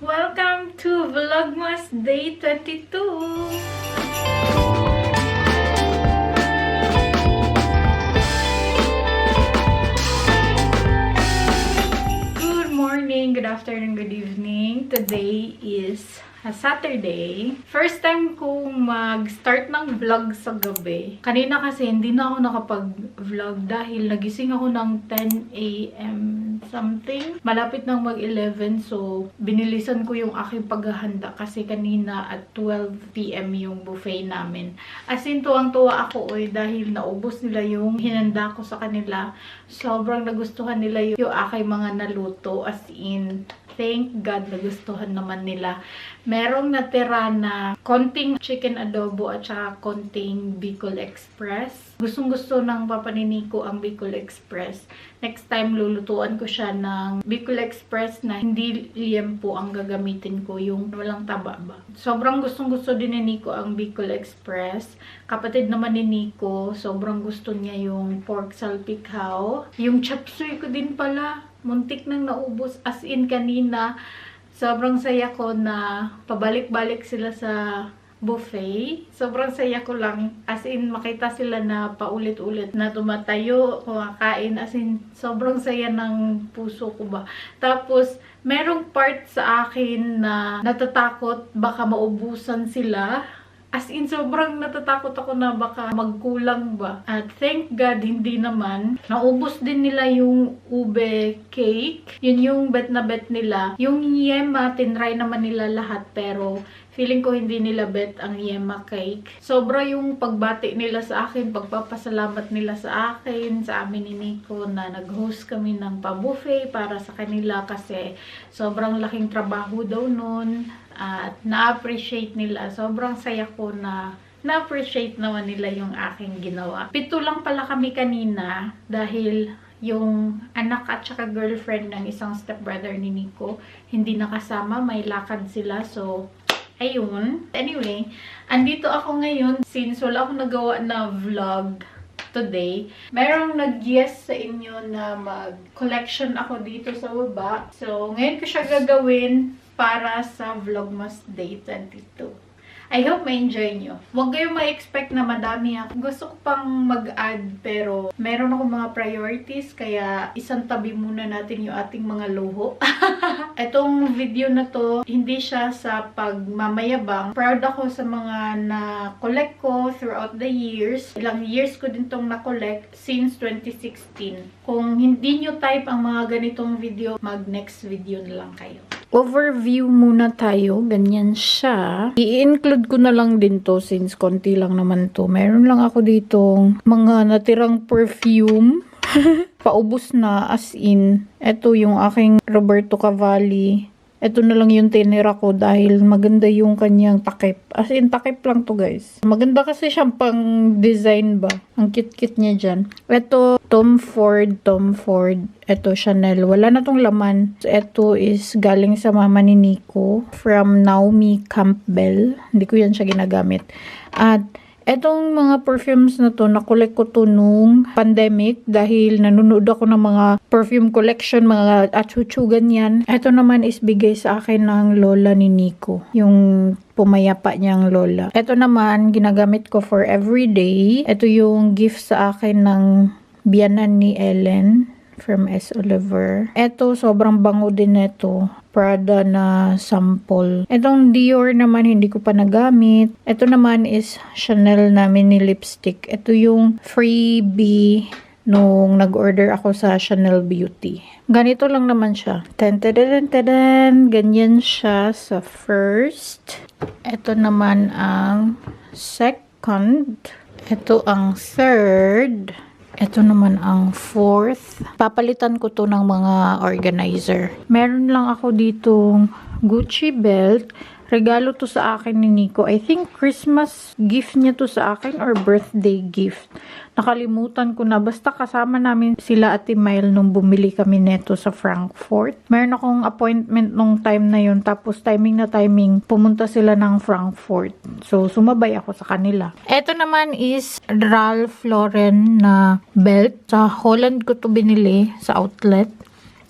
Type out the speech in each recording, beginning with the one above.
Welcome to Vlogmas Day 22! Good morning, good afternoon, good evening. Today is a Saturday. First time kong mag-start ng vlog sa gabi. Kanina kasi hindi na ako nakapag-vlog dahil nagising ako ng 10 a.m. something. Malapit nang mag-11, so binilisan ko yung aking paghahanda kasi kanina at 12 p.m. yung buffet namin. As in, tuwang-tuwa ako dahil naubos nila yung hinanda ko sa kanila. Sobrang nagustuhan nila yung aking mga naluto. As in, thank God nagustuhan naman nila. Merong natira na konting chicken adobo at saka konting Bicol Express. Gustong-gusto ng papanini ko ang Bicol Express. Next time, lulutuan ko siya ng Bicol Express na hindi liempo ang gagamitin ko. Yung walang taba ba. Sobrang gustong-gusto din ni Nico ang Bicol Express. Kapatid naman ni Nico, sobrang gusto niya yung pork salpikaw. Yung chop suey ko din pala. Muntik nang naubos. As in, kanina, sobrang saya ko na pabalik-balik sila sa buffet. Sobrang saya ko lang. As in, makita sila na paulit-ulit na tumatayo, kumakain. As in, sobrang saya ng puso ko ba. Tapos, merong part sa akin na natatakot baka maubusan sila. As in, sobrang natatakot ako na baka magkulang ba. At thank God, hindi naman. Naubos din nila yung ube cake. Yun yung bet na bet nila. Yung yema, tinry naman nila lahat. Pero feeling ko hindi nila bet ang yema cake. Sobra yung pagbati nila sa akin, pagpapasalamat nila sa akin, sa amin ni Nico na nag-host kami ng pa-buffet para sa kanila kasi sobrang laking trabaho daw nun. At na-appreciate nila. Sobrang saya ko na na-appreciate naman nila yung aking ginawa. 7 lang pala kami kanina dahil yung anak at saka girlfriend ng isang stepbrother ni Nico hindi nakasama. May lakad sila. So, ayun. Anyway, andito ako ngayon since wala akong nagawa na vlog today. Merong nag-yes sa inyo na mag-collection ako dito sa baba. So, ngayon ko siya gagawin para sa Vlogmas Day 22. I hope ma-enjoy nyo. Huwag kayong ma-expect na madami ako. Gusto ko pang mag-add pero meron akong mga priorities kaya isang tabi muna natin yung ating mga luho. Etong video na to, hindi siya sa pagmamayabang. Proud ako sa mga na-collect ko throughout the years. Ilang years ko din tong na-collect since 2016. Kung hindi nyo type ang mga ganitong video, mag-next video na lang kayo. Overview muna tayo. Ganyan siya. I-include ko na lang din to since konti lang naman to. Meron lang ako ditong mga natirang perfume. Paubos na as in. Ito yung aking Roberto Cavalli. Ito na lang yung tinira ko dahil maganda yung kanyang takip. As in, takip lang to guys. Maganda kasi siyang pang design ba. Ang cute-cute niya dyan. Ito, Tom Ford. Ito, Chanel. Wala na tong laman. Ito is galing sa mama ni Nico. From Naomi Campbell. Hindi ko yan siya ginagamit. At etong mga perfumes na to, nakolek ko to nung pandemic dahil nanonood ako ng mga perfume collection, mga achuchu ganyan. Ito naman is bigay sa akin ng lola ni Nico. Yung pumayapa niyang lola. Ito naman, ginagamit ko for everyday. Ito yung gift sa akin ng biyanan ni Ellen from S. Oliver. Ito, sobrang bango din ito. Prada na sample. Itong Dior naman, hindi ko pa nagamit. Ito naman is Chanel namin ni lipstick. Ito yung freebie nung nag-order ako sa Chanel Beauty. Ganito lang naman siya. Tan-tan-tan-tan. Ganyan siya sa first. Ito naman ang second. Ito ang third. Ito naman ang fourth. Papalitan ko to ng mga organizer. Meron lang ako ditong Gucci belt. Regalo to sa akin ni Nico. I think Christmas gift niya to sa akin or birthday gift. Nakalimutan ko na. Basta kasama namin sila Ate Mile nung bumili kami neto sa Frankfurt. Meron akong appointment nung time na yun. Tapos timing na timing, pumunta sila ng Frankfurt. So, sumabay ako sa kanila. Ito naman is Ralph Lauren na belt. Sa Holland ko to binili sa outlet.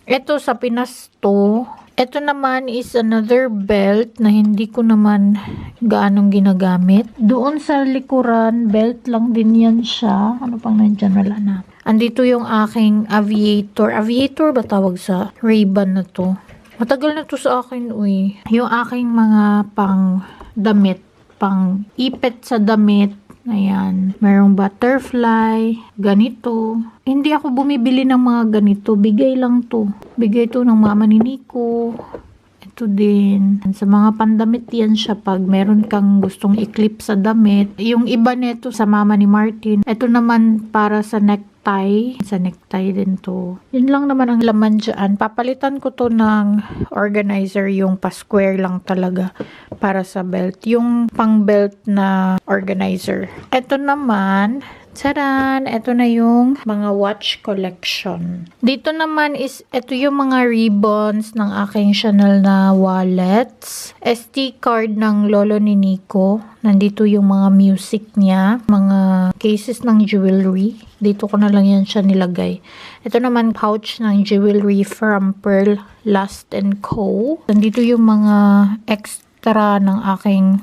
Ito sa Pinas to. Ito naman is another belt na hindi ko naman gaanong ginagamit. Doon sa likuran, belt lang din yan siya. Ano pang nandyan? Wala na. Andito yung aking aviator. Aviator ba tawag sa Ray-Ban na to? Matagal na to sa akin, uy. Yung aking mga pang damit. Pang ipit sa damit. Ayan. Merong butterfly. Ganito. Hindi ako bumibili ng mga ganito. Bigay lang to. Bigay to ng mama ni Nico. Ito din. Sa mga pandamit yan siya pag meron kang gustong i-clip sa damit. Yung iba nito sa mama ni Martin. Ito naman para sa necktie. Sa necktie din to. Yun lang naman ang laman dyan. Papalitan ko to ng organizer. Yung pa-square lang talaga para sa belt. Yung pang belt na organizer. Ito naman, tsaran! Ito na yung mga watch collection. Dito naman is, ito yung mga ribbons ng aking Chanel na wallets. SD card ng lolo ni Nico. Nandito yung mga music niya. Mga cases ng jewelry. Dito ko na lang yan siya nilagay. Ito naman pouch ng jewelry from Pearl Lust & Co. Nandito yung mga extra ng aking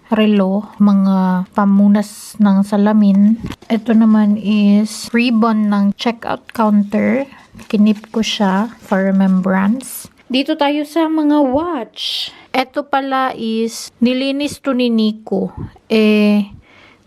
relo, mga pamunas ng salamin. Ito naman is ribbon ng checkout counter. Kinip ko siya for remembrance. Dito tayo sa mga watch. Ito pala is nilinis to ni Nico.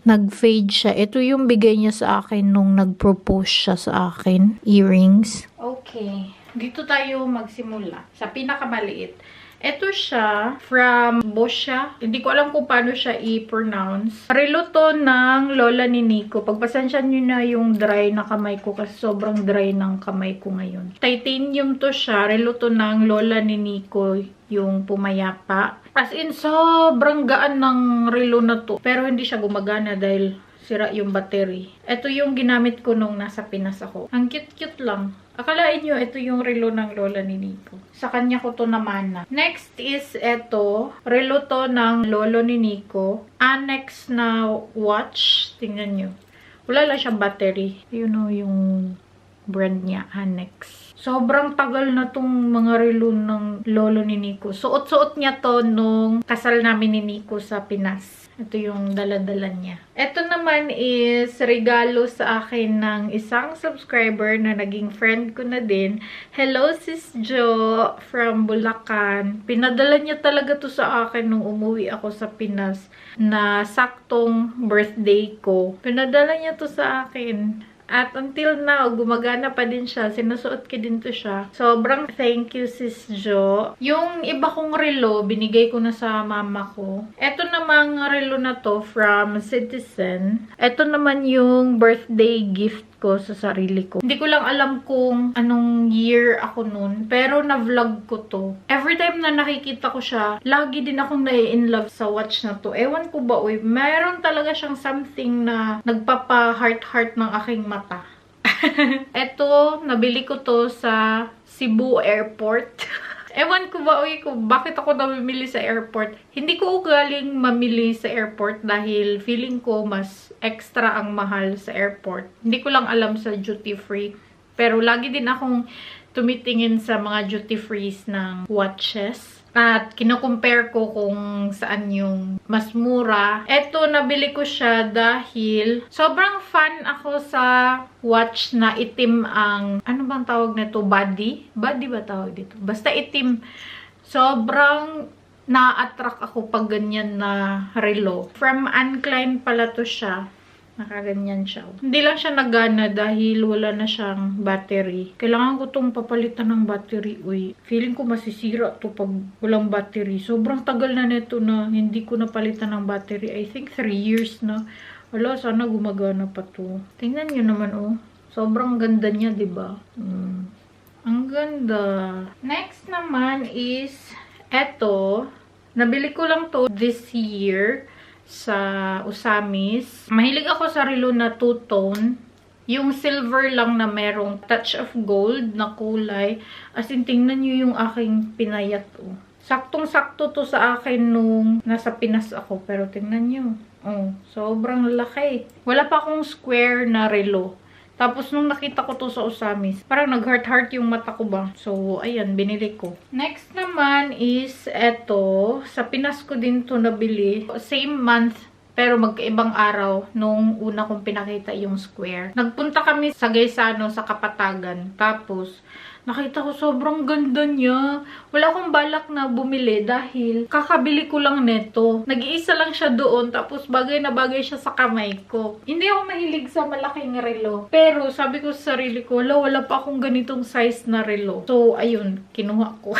Nag-fade siya. Ito yung bigay niya sa akin nung nag-propose siya sa akin. Earrings. Okay. Dito tayo magsimula. Sa pinakamaliit. Ito siya from Boscia. Hindi ko alam kung paano siya i-pronounce. Relo to ng lola ni Nico. Pagpasensyan nyo na yung dry na kamay ko kasi sobrang dry ng kamay ko ngayon. Titanium to siya. Relo to ng lola ni Nico, yung pumayapa. As in, sobrang gaan ng relo na to. Pero hindi siya gumagana dahil sira yung battery. Ito yung ginamit ko nung nasa Pinas ako. Ang cute-cute lang. Akalain nyo, ito yung relo ng lola ni Nico. Sa kanya ko to namana. Next is ito. Relo to ng lolo ni Nico. Annex na watch. Tingnan nyo. Wala lang siyang battery. You know, yung brand niya, Annex. Sobrang tagal na tong mga relo ng lolo ni Nico. Suot-suot niya to nung kasal namin ni Nico sa Pinas. Ito yung dala-dala niya. Ito naman is regalo sa akin ng isang subscriber na naging friend ko na din. Hello, Sis Jo from Bulacan. Pinadala niya talaga to sa akin nung umuwi ako sa Pinas na saktong birthday ko. Pinadala niya to sa akin. At until now, gumagana pa din siya. Sinusuot ko din to siya. Sobrang thank you, Sis Jo. Yung iba kong relo, binigay ko na sa mama ko. Ito namang relo na to from Citizen. Ito naman yung birthday gift ko sa sarili ko. Hindi ko lang alam kung anong year ako nun. Pero na-vlog ko to. Every time na nakikita ko siya, lagi din akong nai-inlove sa watch na to. Ewan ko ba, uy, meron talaga siyang something na nagpapa-heart-heart ng aking mata. Ito, nabili ko to sa Cebu Airport. Ewan ko ba, uy, kung bakit ako namimili sa airport. Hindi ko galing mamili sa airport dahil feeling ko mas extra ang mahal sa airport. Hindi ko lang alam sa duty free. Pero lagi din akong tumitingin sa mga duty frees ng watches. At kino-compare ko kung saan yung mas mura. Ito, nabili ko siya dahil sobrang fan ako sa watch na itim ang, ano bang tawag nito? Body? Body ba tawag dito? Basta itim. Sobrang na-attract ako pag ganyan na relo. From Uncline pala to siya. Nakaganyan siya. Hindi lang siya nagana dahil wala na siyang battery. Kailangan ko tong papalitan ng battery. Uy, feeling ko masisira to pag walang battery. Sobrang tagal na nito na hindi ko napalitan ng battery. I think 3 years na. Wala, sana gumagana pa to. Tingnan nyo naman, oh. Sobrang ganda niya, diba? Ang ganda. Next naman is eto. Nabili ko lang to this year sa Usamis. Mahilig ako sa relo na two-tone. Yung silver lang na merong touch of gold na kulay. As in, tingnan nyo yung aking pinayat. Oh. Saktong-sakto to sa akin nung nasa Pinas ako. Pero tingnan nyo. Oh, sobrang laki. Wala pa akong square na relo. Tapos nung nakita ko to sa Usamis, parang nag-heart-heart yung mata ko ba. So, ayan, binili ko. Next naman is eto. Sa Pinas ko din to nabili. Same month, pero magkaibang araw nung una kong pinakita yung square. Nagpunta kami sa Gaisano, sa Kapatagan. Tapos, nakita ko sobrang ganda niya. Wala akong balak na bumili dahil kakabili ko lang neto. Nag-iisa lang siya doon tapos bagay na bagay siya sa kamay ko. Hindi ako mahilig sa malaking relo. Pero sabi ko sa sarili ko, wala pa akong ganitong size na relo. So, ayun, kinuha ko.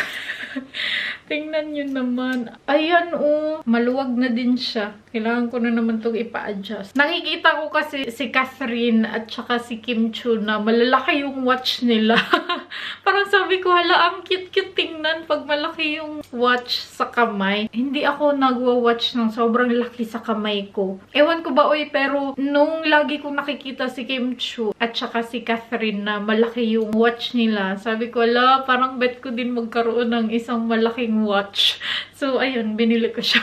Tingnan nyo naman. Ayan, oh. Maluwag na din siya. Kailangan ko na naman itong ipa-adjust. Nakikita ko kasi si Catherine at saka si Kim Chu na malalaki yung watch nila. Parang sabi ko, hala, ang cute-cute tingnan pag malaki yung watch sa kamay. Hindi ako nagwa-watch ng sobrang laki sa kamay ko. Ewan ko ba, oy, pero nung lagi kong nakikita si Kim Chu at saka si Catherine na malaki yung watch nila, sabi ko, hala, parang bet ko din magkaroon ng isang malaking watch. So, ayun, binili ko siya.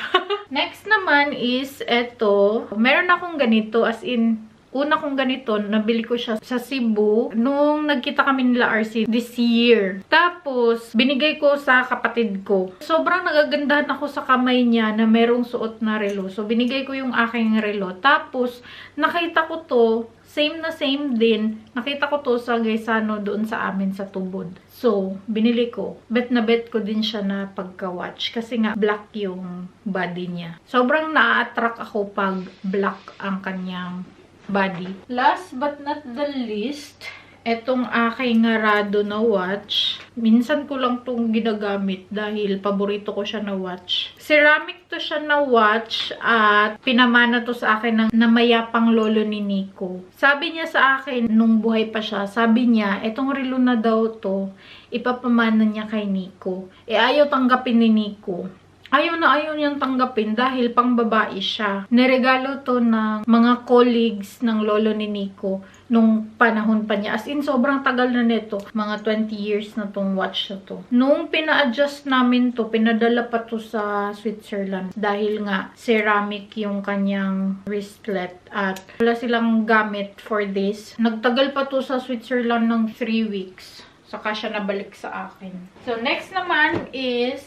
Next naman is eto. Meron akong ganito, as in, una kong ganito, nabili ko siya sa Cebu nung nagkita kami nila RC this year. Tapos, binigay ko sa kapatid ko. Sobrang nagagandahan ako sa kamay niya na merong suot na relo. So, binigay ko yung aking relo. Tapos, nakita ko to, same na same din. Nakita ko to sa Gaisano doon sa amin sa Tubod. So, binili ko. Bet na bet ko din siya na pagka-watch. Kasi nga, black yung body niya. Sobrang na-attract ako pag black ang kanyang body. Last but not the least, etong aking Rado na watch. Minsan ko lang tong ginagamit dahil paborito ko siya na watch. Ceramic to siya na watch at pinamana to sa akin ng namayapang lolo ni Nico. Sabi niya sa akin nung buhay pa siya, sabi niya, etong relo na daw to, ipapamana niya kay Nico. Ayaw tanggapin ni Nico. Ayaw na ayaw niyang tanggapin dahil pang babae siya. Niregalo to ng mga colleagues ng lolo ni Nico nung panahon pa niya. As in, sobrang tagal na nito. Mga 20 years na tong watch na to. Nung pina-adjust namin to, pinadala pa to sa Switzerland. Dahil nga, ceramic yung kanyang wristlet. At wala silang gamit for this. Nagtagal pa to sa Switzerland ng 3 weeks. Saka siya nabalik sa akin. So, next naman is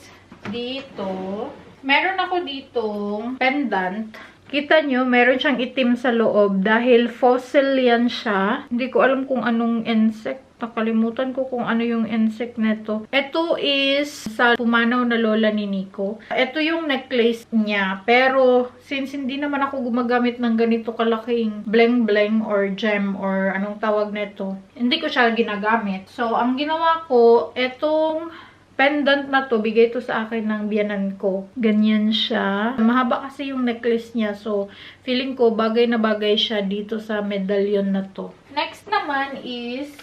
dito, meron ako ditong pendant. Kita nyo, meron siyang itim sa loob dahil fossil yan siya. Hindi ko alam kung anong insect. Nakalimutan ko kung ano yung insect neto. Ito is sa pumanaw na lola ni Nico. Ito yung necklace niya. Pero, since hindi naman ako gumagamit ng ganito kalaking bling-bling or gem or anong tawag neto, hindi ko siya ginagamit. So, ang ginawa ko, etong pendant na to, bigay to sa akin ng biyanan ko. Ganyan siya. Mahaba kasi yung necklace niya. So, feeling ko bagay na bagay siya dito sa medallion na to. Next naman is,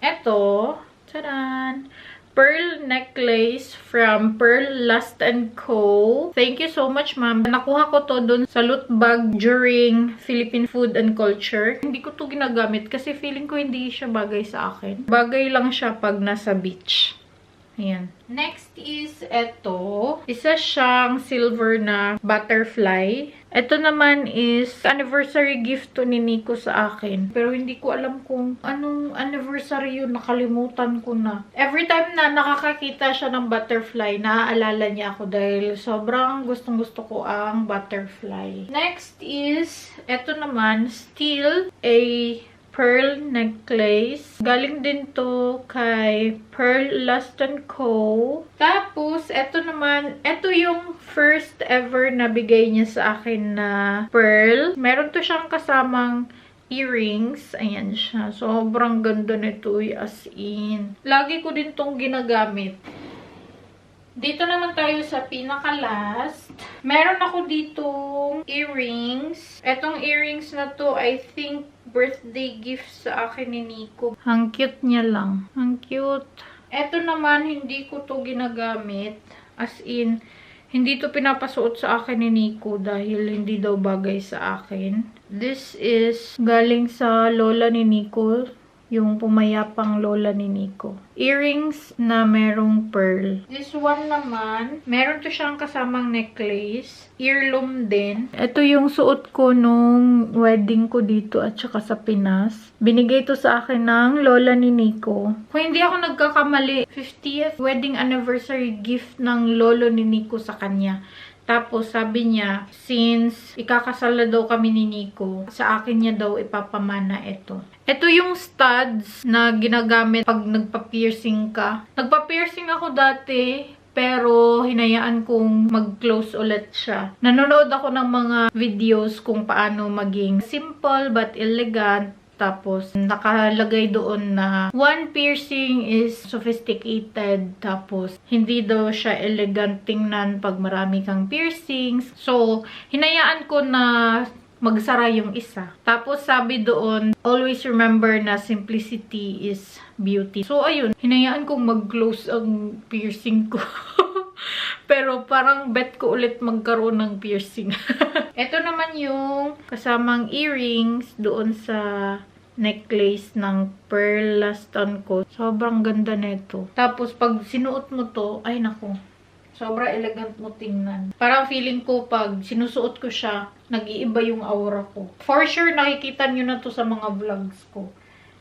eto. Tadan! Pearl necklace from Pearl Lust & Co. Thank you so much, ma'am. Nakuha ko to dun sa loot bag during Philippine Food and Culture. Hindi ko to ginagamit kasi feeling ko hindi siya bagay sa akin. Bagay lang siya pag nasa beach. Ayan. Next is eto. Isa siyang silver na butterfly. Ito naman is anniversary gift to ni Nico sa akin. Pero hindi ko alam kung anong anniversary yun. Nakalimutan ko na. Every time na nakakakita siya ng butterfly, naaalala niya ako dahil sobrang gustong-gusto ko ang butterfly. Next is, eto naman, still a pearl necklace. Galing din to kay Pearl Lust & Co. Tapos, eto naman, eto yung first ever na bigay niya sa akin na pearl. Meron to siyang kasamang earrings. Ayan siya. Sobrang ganda nito, as in. Lagi ko din tong ginagamit. Dito naman tayo sa pinaka-last. Meron ako ditong earrings. Etong earrings na to, I think, birthday gift sa akin ni Nico. Ang cute niya lang. Ang cute. Eto naman, hindi ko to ginagamit. As in, hindi to pinapasuot sa akin ni Nico dahil hindi daw bagay sa akin. This is galing sa lola ni Nico. Yung pumayapang lola ni Nico. Earrings na merong pearl. This one naman, meron to siyang kasamang necklace. Earloom din. Ito yung suot ko nung wedding ko dito at saka sa Pinas. Binigay to sa akin ng lola ni Nico. Kung hindi ako nagkakamali, 50th wedding anniversary gift ng lolo ni Nico sa kanya. Tapos, sabi niya, since ikakasal na daw kami ni Nico, sa akin niya daw ipapamana ito. Ito yung studs na ginagamit pag nagpa-piercing ka. Nagpa-piercing ako dati, pero hinayaan kong mag-close ulit siya. Nanonood ako ng mga videos kung paano maging simple but elegant. Tapos, nakalagay doon na one piercing is sophisticated. Tapos, hindi daw siya elegant tingnan pag marami kang piercings. So, hinayaan ko na magsara yung isa. Tapos, sabi doon, always remember na simplicity is beauty. So, ayun. Hinayaan kong mag-close ang piercing ko. Pero parang bet ko ulit magkaroon ng piercing. Ito naman yung kasamang earrings doon sa necklace ng pearl last on ko. Sobrang ganda nito. Tapos pag sinuot mo to, ay nako. Sobrang elegant mo tingnan. Parang feeling ko pag sinusuot ko siya, nag-iiba yung aura ko. For sure, nakikita nyo na to sa mga vlogs ko.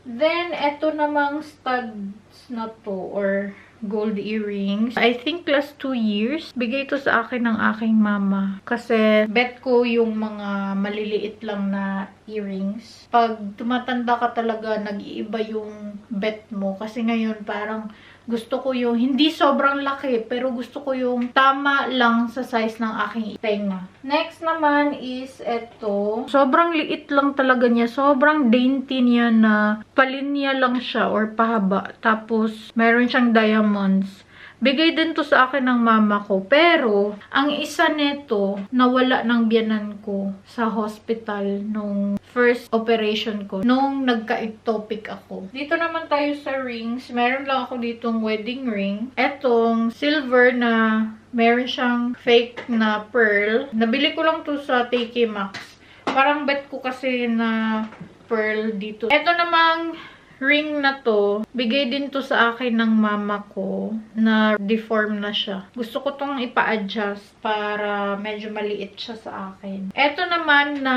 Then, eto namang studs na to, or gold earrings. I think last 2 years, bigay ito sa akin ng aking mama. Kasi bet ko yung mga maliliit lang na earrings. Pag tumatanda ka talaga, nag-iiba yung bet mo. Kasi ngayon parang gusto ko yung hindi sobrang laki, pero gusto ko yung tama lang sa size ng aking tenga. Next naman is eto. Sobrang liit lang talaga niya. Sobrang dainty niya na palinya lang siya or pahaba. Tapos, meron siyang diamonds. Bigay din to sa akin ng mama ko. Pero, ang isa nito, nawala ng biyanan ko sa hospital nung first operation ko. Nung nagka-ectopic ako. Dito naman tayo sa rings. Meron lang ako ditong wedding ring. Etong silver na meron siyang fake na pearl. Nabili ko lang to sa TK Maxx. Parang bet ko kasi na pearl dito. Eto namang ring na to, bigay din to sa akin ng mama ko na deform na siya. Gusto ko tong ipa-adjust para medyo maliit siya sa akin. Eto naman na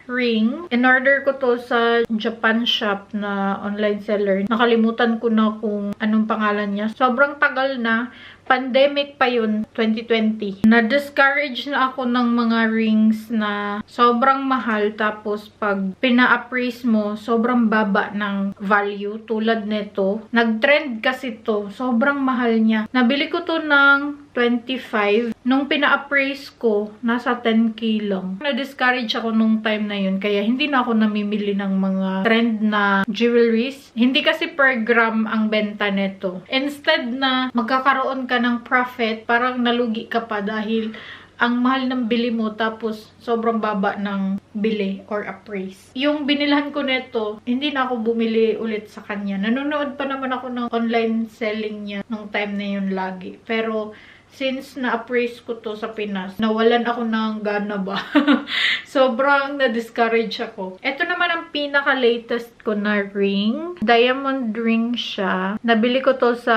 ring, in-order ko to sa Japan shop na online seller. Nakalimutan ko na kung anong pangalan niya. Sobrang tagal na. Pandemic pa yun, 2020. Na-discourage na ako ng mga rings na sobrang mahal. Tapos, pag pina-appraise mo, sobrang baba ng value. Tulad nito. Nag-trend kasi to. Sobrang mahal niya. Nabili ko to ng 25. Nung pina-appraise ko, nasa 10k lang. Na-discourage ako nung time na yun. Kaya, hindi na ako namimili ng mga trend na jewelries. Hindi kasi per gram ang benta nito. Instead na magkakaroon ka ng profit, parang nalugi ka pa dahil ang mahal ng bili mo tapos sobrang baba ng bili or appraise. Yung binilhan ko nito, hindi na ako bumili ulit sa kanya. Nanonood pa naman ako ng online selling niya nung time na yun lagi. Pero since na-appraise ko to sa Pinas, nawalan ako ng gana ba. Sobrang na-discourage ako. Ito naman ang pinaka-latest ko na ring. Diamond ring siya. Nabili ko to sa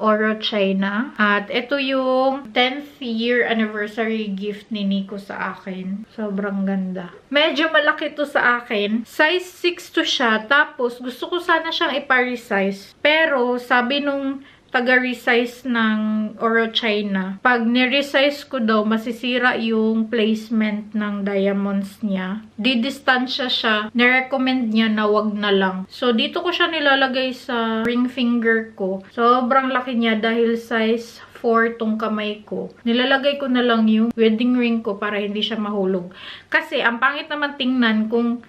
Oro, China. At ito yung 10th year anniversary gift ni Nico sa akin. Sobrang ganda. Medyo malaki to sa akin. Size 6 to siya. Tapos, gusto ko sana siyang ipa-resize. Pero, sabi nung taga-resize ng Oro, China, pag ni-resize ko daw, masisira yung placement ng diamonds niya. Didistansya siya. Nirecommend niya na wag na lang. So, dito ko siya nilalagay sa ring finger ko. Sobrang laki niya dahil size 4 tong kamay ko. Nilalagay ko na lang yung wedding ring ko para hindi siya mahulog. Kasi, ang pangit naman tingnan kung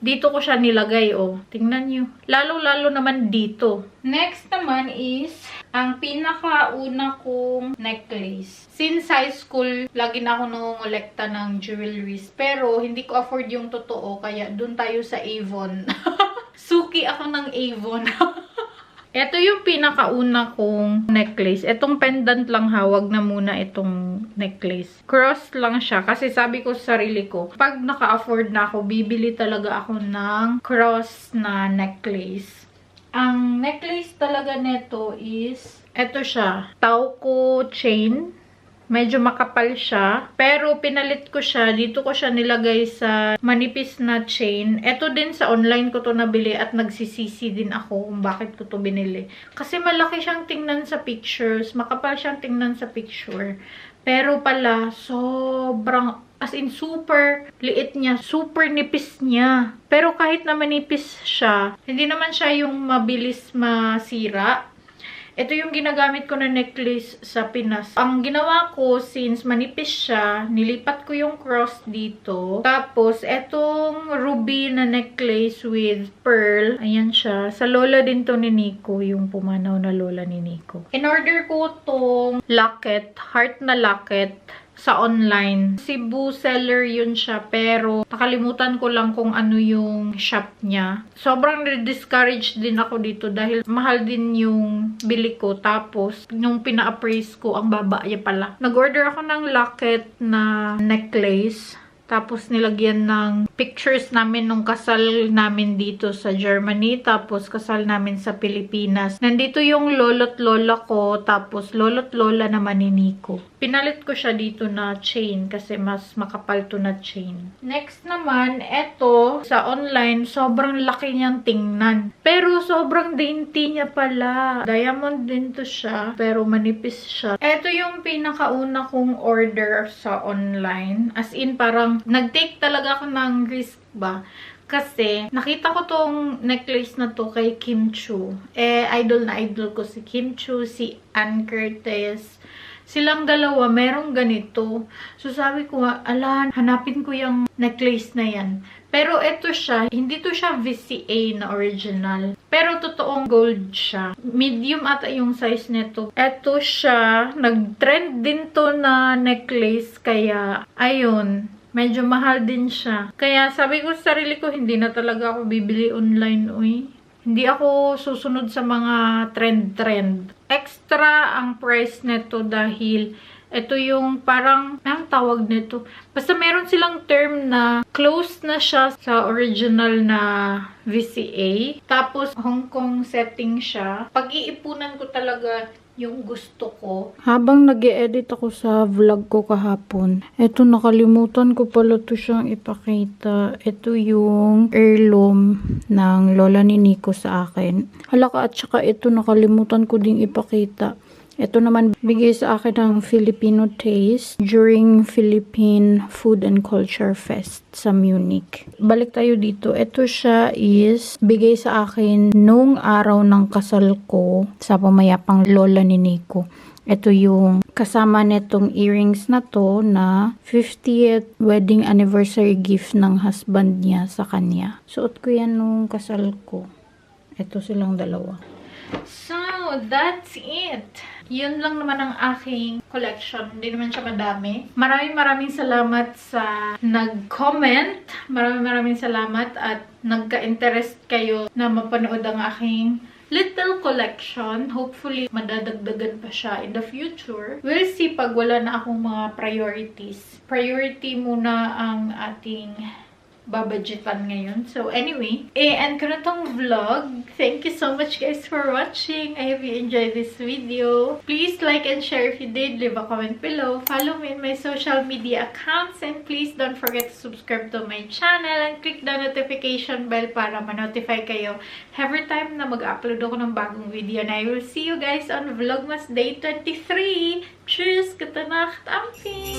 dito ko siya nilagay, oh. Tingnan nyo. Lalo-lalo naman dito. Next naman is ang pinakauna kong necklace. Since high school, lagi na ako nangongolekta ng jewelries. Pero, hindi ko afford yung totoo. Kaya, dun tayo sa Avon. Suki ako ng Avon. Ito yung pinakauna kong necklace. Itong pendant lang hawag na muna itong necklace. Cross lang siya. Kasi sabi ko sa sarili ko, pag naka-afford na ako, bibili talaga ako ng cross na necklace. Ang necklace talaga neto is, eto siya, Tauco chain. Medyo makapal siya. Pero pinalit ko siya. Dito ko siya nilagay sa manipis na chain. Ito din sa online ko to nabili at nagsisisi din ako kung bakit ko to binili. Kasi malaki siyang tingnan sa pictures. Makapal siyang tingnan sa picture. Pero pala, sobrang, as in super liit niya. Super nipis niya. Pero kahit na manipis siya, hindi naman siya yung mabilis masira. Ito yung ginagamit ko na necklace sa Pinas. Ang ginawa ko, since manipis siya, nilipat ko yung cross dito. Tapos, etong ruby na necklace with pearl. Ayan siya. Sa lola din to ni Nico, yung pumanaw na lola ni Nico. In-order ko tong locket, heart na locket, sa online. Cebu seller yun siya, pero nakalimutan ko lang kung ano yung shop niya. Sobrang discouraged din ako dito dahil mahal din yung bili ko. Tapos, nung pina-appraise ko, ang baba niya pala. Nag-order ako ng locket na necklace. Tapos, nilagyan ng pictures namin nung kasal namin dito sa Germany. Tapos, kasal namin sa Pilipinas. Nandito yung lolo't lola ko. Tapos, lolo't lola naman ni Nico. Pinalit ko siya dito na chain kasi mas makapal to na chain. Next naman, eto, sa online, sobrang laki niyang tingnan. Pero, sobrang dainty niya pala. Diamond din to siya, pero manipis siya. Eto yung pinakauna kong order sa online. As in, parang nag-take talaga ako ng risk ba? Kasi, nakita ko tong necklace na to kay Kim Chu. Idol na idol ko si Kim Chu, si Ann Curtis. Silang dalawa, merong ganito. So, sabi ko, ala, hanapin ko yung necklace na yan. Pero ito siya, hindi to siya VCA na original. Pero totoong gold siya. Medium ata yung size nito. Ito siya, nag-trend din to na necklace. Kaya, ayun, medyo mahal din siya. Kaya sabi ko sa sarili ko, hindi na talaga ako bibili online, uy. Hindi ako susunod sa mga trend-trend. Extra ang price nito dahil ito yung parang, anong tawag nito? Basta meron silang term na close na siya sa original na VCA. Tapos, Hong Kong setting siya. Pag-iipunan ko talaga yung gusto ko. Habang nag-e-edit ako sa vlog ko kahapon, eto nakalimutan ko pala to siyang ipakita. Ito yung heirloom ng lola ni Nico sa akin. Halaka at saka ito nakalimutan ko ding ipakita. Ito naman bigay sa akin ng Filipino Taste during Philippine Food and Culture Fest sa Munich. Balik tayo dito. Ito siya is bigay sa akin nung araw ng kasal ko sa pamayapang lola ni Nico. Ito yung kasama netong earrings na to na 50th wedding anniversary gift ng husband niya sa kanya. Suot ko yan nung kasal ko. Ito silang dalawa. So, that's it. Yun lang naman ang aking collection. Hindi naman siya madami. Maraming salamat sa nag-comment. Maraming salamat at nagka-interest kayo na mapanood ang aking little collection. Hopefully, madadagdagan pa siya in the future. We'll see pag wala na akong mga priorities. Priority muna ang ating babadgetan ngayon. So, anyway, end ko na tong vlog. Thank you so much guys for watching. I hope you enjoyed this video. Please like and share if you did. Leave a comment below. Follow me in my social media accounts. And please don't forget to subscribe to my channel and click the notification bell para ma-notify kayo every time na mag-upload ako ng bagong video. And I will see you guys on Vlogmas Day 23. Tschüss! Gute Nacht! Ampi!